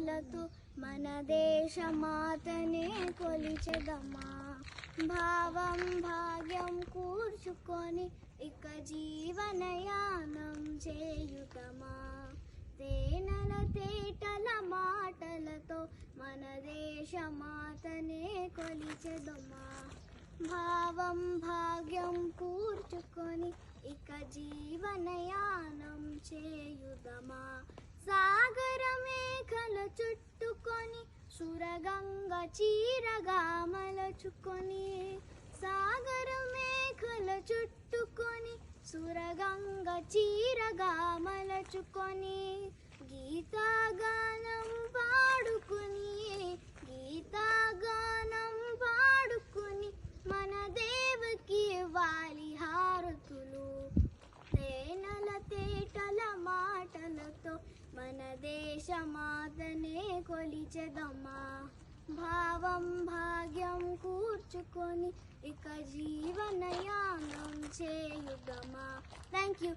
మాటలతో మన దేశమాతనే కొలిచెదమా. భావం భాగ్యం కూర్చుకొని ఇక జీవనయానం చేయుదమా. తేనెల తేటల మాటలతో మన దేశమాతనే కొలిచెదమా. భావం భాగ్యం కూర్చుకొని ఇక జీవనయానం చేయుదమా. సాగర మేఘల చుట్టుకొని సురగంగ చీరగా మలచుకొని. సాగర మేఘల చుట్టుకొని సురగంగ చీరగా మలచుకొని. గీతాగానం పాడుకుని గీతాగానం పాడుకుని మన దేవకి వాలి హారతులు. తేనెల తేటల మాటలతో మన దేశమాతనే కొలిచెదమా. భావం భాగ్యం కూర్చుకొని ఇక జీవనయానం చేయుదమా. Thank you.